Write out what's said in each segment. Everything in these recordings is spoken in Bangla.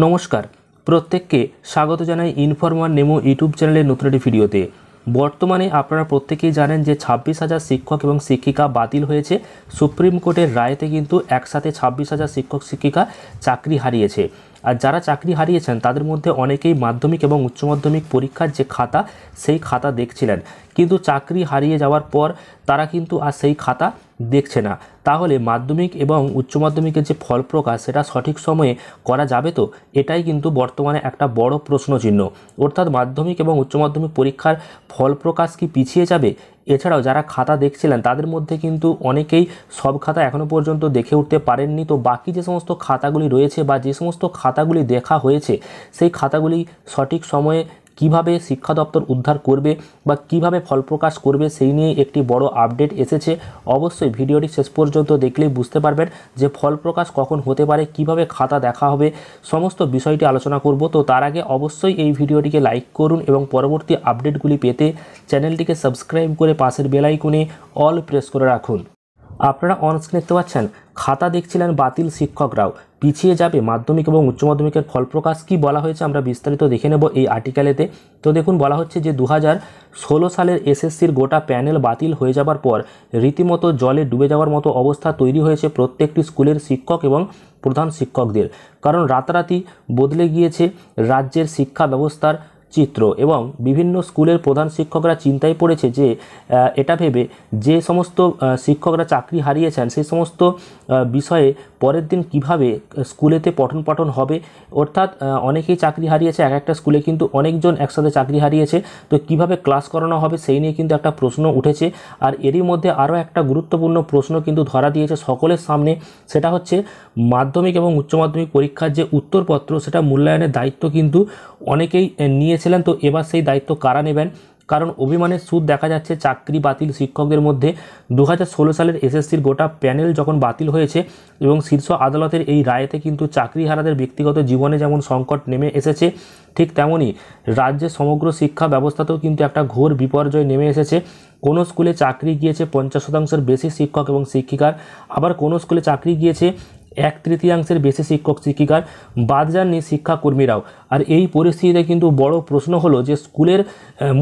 নমস্কার, প্রত্যেককে স্বাগত জানাই ইনফরমার নেমো ইউটিউব চ্যানেলের নতুন একটি ভিডিওতে। বর্তমানে আপনারা প্রত্যেকেই জানেন যে 26,000 শিক্ষক এবং শিক্ষিকা বাতিল হয়েছে। সুপ্রিম কোর্টের রায়তে কিন্তু একসাথে 26,000 শিক্ষক শিক্ষিকা চাকরি হারিয়েছে। আর যারা চাকরি হারিয়েছেন তাদের মধ্যে অনেকেই মাধ্যমিক এবং উচ্চ মাধ্যমিক পরীক্ষার যে খাতা সেই খাতা দেখছিলেন, কিন্তু চাকরি হারিয়ে যাওয়ার পর তারা কিন্তু আর সেই খাতা দেখছে না। তাহলে মাধ্যমিক এবং উচ্চ মাধ্যমিকের যে ফল প্রকাশ সেটা সঠিক সময়ে করা যাবে তো? এটাই কিন্তু বর্তমানে একটা বড় প্রশ্নচিহ্ন। অর্থাৎ মাধ্যমিক এবং উচ্চ মাধ্যমিক পরীক্ষার ফল প্রকাশ কি পিছিয়ে যাবে? এছাড়াও যারা খাতা দেখছিলেন তাদের মধ্যে কিন্তু অনেকেই সব খাতা এখনও পর্যন্ত দেখে উঠতে পারেননি। তো বাকি যে সমস্ত খাতাগুলি রয়েছে বা যে সমস্ত খাতাগুলি দেখা হয়েছে সেই খাতাগুলি সঠিক সময়ে কিভাবে শিক্ষা দপ্তর উদ্ধার করবে বা কিভাবে ফল প্রকাশ করবে সেই নিয়ে একটি বড় আপডেট এসেছে। অবশ্যই ভিডিওটি শেষ পর্যন্ত দেখলেই বুঝতে পারবেন যে ফল প্রকাশ কখন হতে পারে, কিভাবে খাতা দেখা হবে, সমস্ত বিষয়টি আলোচনা করব। তো তার আগে অবশ্যই এই ভিডিওটিকে লাইক করুন এবং পরবর্তী আপডেটগুলি পেতে চ্যানেলটিকে সাবস্ক্রাইব করে পাশের বেল আইকনে অল প্রেস করে রাখুন। আপনারা অনস্ক্রিনে দেখতে পাচ্ছেন খাতা দেখছিলেন বাতিল শিক্ষকরাও, পিছিয়ে যাবে মাধ্যমিক এবং উচ্চ মাধ্যমিকের ফল প্রকাশ। কি বলা হয়েছে আমরা বিস্তারিত দেখে নেব এই আর্টিকেলেতে। তো দেখুন, বলা হচ্ছে যে 2016 সালের এসএসসির গোটা প্যানেল বাতিল হয়ে যাবার পর রীতিমতো জলে ডুবে যাওয়ার মতো অবস্থা তৈরি হয়েছে প্রত্যেকটি স্কুলের শিক্ষক এবং প্রধান শিক্ষকদের। কারণ রাতারাতি বদলে গিয়েছে রাজ্যের শিক্ষা ব্যবস্থার চিত্র এবং বিভিন্ন স্কুলের প্রধান শিক্ষকরা চিন্তায় পড়েছে যে এটা ভেবে যে সমস্ত শিক্ষকরা চাকরি হারিয়েছেন সেই সমস্ত বিষয়ে পরের দিন কিভাবে স্কুলেতে পঠন পাঠন হবে। অর্থাৎ অনেকেই চাকরি হারিয়েছে, এক একটা স্কুলে কিন্তু অনেকজন একসাথে চাকরি হারিয়েছে। তো কিভাবে ক্লাস করানো হবে সেই নিয়ে কিন্তু একটা প্রশ্ন উঠেছে। আর এরই মধ্যে আরও একটা গুরুত্বপূর্ণ প্রশ্ন কিন্তু ধরা দিয়েছে সকলের সামনে, সেটা হচ্ছে মাধ্যমিক এবং উচ্চ মাধ্যমিক পরীক্ষার যে উত্তরপত্র সেটা মূল্যায়নের দায়িত্ব কিন্তু অনেকেই নিয়েছিলেন। তো এবার সেই দায়িত্ব কারা নেবেন? কারণ অভিমানের সুদ দেখা যাচ্ছে চাকরি বাতিল শিক্ষকদের মধ্যে। 2016 সালের এসএসসির গোটা প্যানেল যখন বাতিল হয়েছে এবং শীর্ষ আদালতের এই রায়েতে কিন্তু চাকরিহারাদের ব্যক্তিগত জীবনে যেমন সংকট নেমে এসেছে, ঠিক তেমনই রাজ্যের সমগ্র শিক্ষা ব্যবস্থাতেও কিন্তু একটা ঘোর বিপর্যয় নেমে এসেছে। কোনো স্কুলে চাকরি গিয়েছে 50% বেশি শিক্ষক এবং শিক্ষিকার, আবার কোনো স্কুলে চাকরি গিয়েছে 1/3 বেশি শিক্ষক শিক্ষিকার, বাদ যাননি শিক্ষাকর্মীরাও। আর এই পরিস্থিতিতে কিন্তু বড় প্রশ্ন হলো যে স্কুলের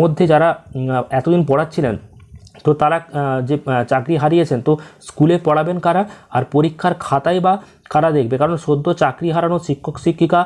মধ্যে যারা এতদিন পড়াচ্ছিলেন তো তারা যে চাকরি হারিয়েছেন, তো স্কুলে পড়াবেন কারা আর পরীক্ষার খাতায় বা কারা দেখবে? কারণ সদ্য চাকরি হারানো শিক্ষক শিক্ষিকা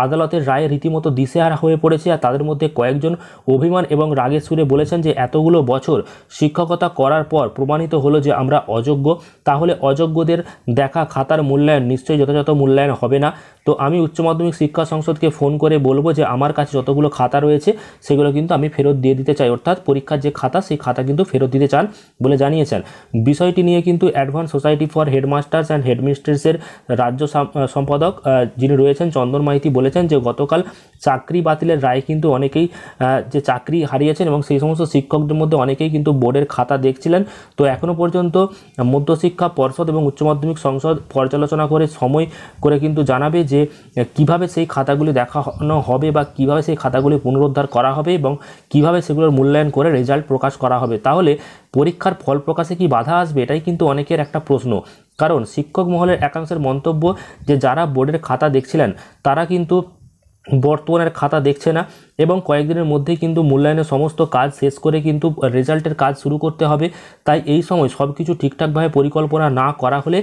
আদালতের রায়ে রীতিমতো দিশেহারা হয়ে পড়েছে। আর তাদের মধ্যে কয়েকজন অভিমান এবং রাগের সুরে বলেছেন যে এতগুলো বছর শিক্ষকতা করার পর প্রমাণিত হলো যে আমরা অযোগ্য, তাহলে অযোগ্যদের দেখা খাতার মূল্যায়ন নিশ্চয়ই যথাযথ মূল্যায়ন হবে না। তো আমি উচ্চ মাধ্যমিক শিক্ষা সংসদকে ফোন করে বলবো যে আমার কাছে যতগুলো খাতা রয়েছে সেগুলো কিন্তু আমি ফেরত দিয়ে দিতে চাই। অর্থাৎ পরীক্ষার যে খাতা সেই খাতা কিন্তু ফেরত দিতে চান বলে জানিয়েছেন। বিষয়টি নিয়ে কিন্তু advance society for headmasters and হেডমিস্ট্রেসের রাজ্য সম্পাদক যিনি রয়েছেন চন্দন মাইতি বলেছেন যে গতকাল চাকরি বাতিলের রায় কিন্তু অনেকেই যে চাকরি হারিয়েছেন এবং সেই সমস্ত শিক্ষকদের মধ্যে অনেকেই কিন্তু বোর্ডের খাতা দেখছিলেন। তো এখনও পর্যন্ত মধ্যশিক্ষা পর্ষদ এবং উচ্চ মাধ্যমিক সংসদ পর্যালোচনা করে সময় করে কিন্তু জানাবে যে কিভাবে সেই খাতাগুলি দেখানো হবে বা কিভাবে সেই খাতাগুলি পুনরুদ্ধার করা হবে এবং কিভাবে সেগুলোর মূল্যায়ন করে রেজাল্ট প্রকাশ করা হবে। তাহলে পরীক্ষার ফল প্রকাশে কি বাধা আসবে? এটাই কিন্তু অনেকের একটা প্রশ্ন। কারণ শিক্ষক মহলের একাংশের মন্তব্য যে যারা বোর্ডের খাতা দেখছিলেন তারা কিন্তু বর্তমানের খাতা দেখছে না এবং কয়েকদিনের মধ্যেই কিন্তু মূল্যায়নের সমস্ত কাজ শেষ করে কিন্তু রেজাল্টের কাজ শুরু করতে হবে। তাই এই সময় সব কিছু ঠিকঠাকভাবে পরিকল্পনা না করা হলে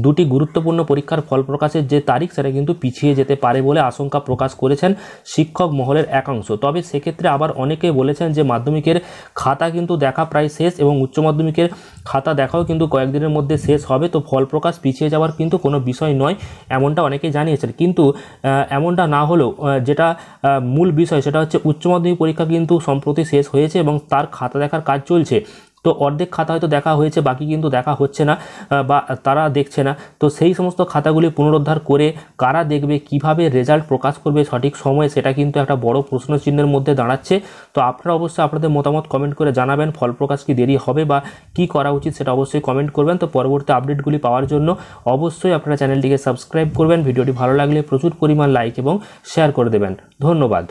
দুটি গুরুত্বপূর্ণ পরীক্ষার ফল প্রকাশের যে তারিখ সেটা কিন্তু পিছিয়ে যেতে পারে বলে আশঙ্কা প্রকাশ করেছেন শিক্ষক মহলের একাংশ। তবে সেক্ষেত্রে আবার অনেকে বলেছেন যে মাধ্যমিকের খাতা কিন্তু দেখা প্রায় শেষ এবং উচ্চ মাধ্যমিকের খাতা দেখাও কিন্তু কয়েকদিনের মধ্যে শেষ হবে। তো ফল প্রকাশ পিছিয়ে যাওয়ার কিন্তু কোনো বিষয় নয়, এমনটা অনেকে জানিয়েছেন। কিন্তু এমনটা না হলেও যেটা মূল বিষয় সেটা হচ্ছে উচ্চ মাধ্যমিক পরীক্ষা কিন্তু সম্প্রতি শেষ হয়েছে এবং তার খাতা দেখার কাজ চলছে। তো অর্ধেক খাতা হয়তো দেখা হয়েছে, বাকি কিন্তু দেখা হচ্ছে না বা তারা দেখছে না। তো সেই সমস্ত খাতাগুলি পুনরুদ্ধার করে কারা দেখবে, কিভাবে রেজাল্ট প্রকাশ করবে সঠিক সময়ে, সেটা কিন্তু একটা বড় প্রশ্নচিহ্নের মধ্যে দাঁড়াচ্ছে। তো আপনারা অবশ্যই আপনাদের মতামত কমেন্ট করে জানাবেন ফল প্রকাশ কি দেরি হবে বা কি করা উচিত সেটা অবশ্যই কমেন্ট করবেন। তো পরবর্তী আপডেটগুলি পাওয়ার জন্য অবশ্যই আপনারা চ্যানেলটিকে সাবস্ক্রাইব করবেন। ভিডিওটি ভালো লাগলে প্রচুর পরিমাণ লাইক এবং শেয়ার করে দেবেন। ধন্যবাদ।